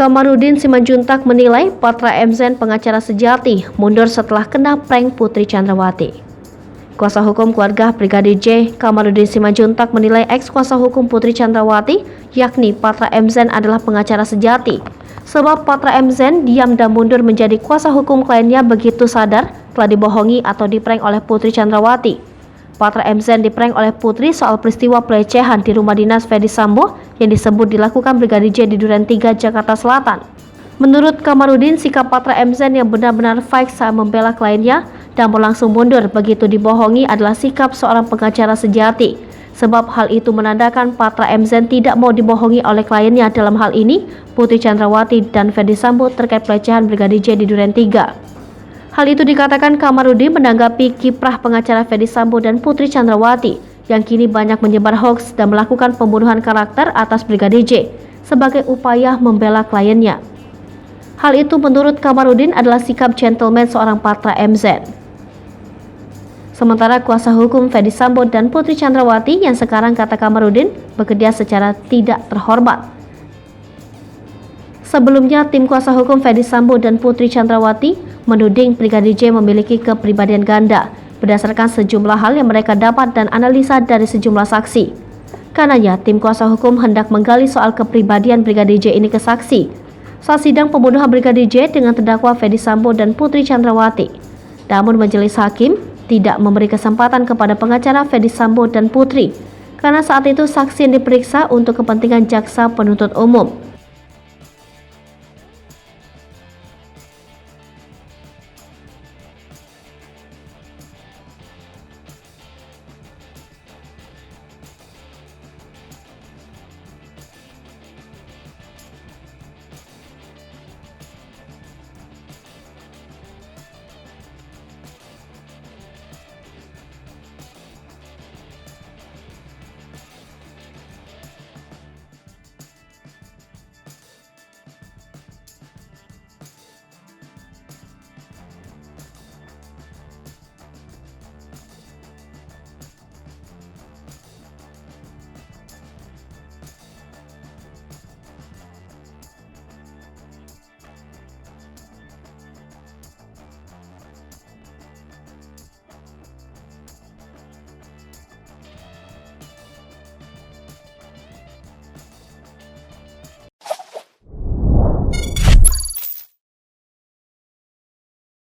Kamarudin Simanjuntak menilai Patra MZ pengacara sejati mundur setelah kena prank Putri Chandrawati. Kuasa hukum keluarga Brigadir J, Kamarudin Simanjuntak menilai ex-kuasa hukum Putri Chandrawati, yakni Patra MZ adalah pengacara sejati. Sebab Patra MZ diam dan mundur menjadi kuasa hukum kliennya begitu sadar telah dibohongi atau diprank oleh Putri Chandrawati. Patra MZ diprank oleh Putri soal peristiwa pelecehan di rumah dinas Ferdy Sambo yang disebut dilakukan Brigadir J di Duren 3, Jakarta Selatan. Menurut Kamarudin, sikap Patra MZ yang benar-benar fake saat membela kliennya dan berlangsung mundur begitu dibohongi adalah sikap seorang pengacara sejati. Sebab hal itu menandakan Patra MZ tidak mau dibohongi oleh kliennya, dalam hal ini Putri Chandrawati dan Ferdy Sambo terkait pelecehan Brigadir J di Duren 3. Hal itu dikatakan Kamarudin menanggapi kiprah pengacara Ferdy Sambo dan Putri Chandrawati yang kini banyak menyebar hoaks dan melakukan pembunuhan karakter atas Brigadir J sebagai upaya membela kliennya. Hal itu menurut Kamarudin adalah sikap gentleman seorang Patra MZ. Sementara kuasa hukum Ferdy Sambo dan Putri Chandrawati yang sekarang kata Kamarudin bekerja secara tidak terhormat. Sebelumnya, tim kuasa hukum Ferdy Sambo dan Putri Chandrawati menuding Brigadir J memiliki kepribadian ganda berdasarkan sejumlah hal yang mereka dapat dan analisa dari sejumlah saksi. Karenanya, tim kuasa hukum hendak menggali soal kepribadian Brigadir J ini ke saksi saat sidang pembunuhan Brigadir J dengan terdakwa Ferdy Sambo dan Putri Chandrawati. Namun majelis hakim tidak memberi kesempatan kepada pengacara Ferdy Sambo dan Putri karena saat itu saksi yang diperiksa untuk kepentingan jaksa penuntut umum.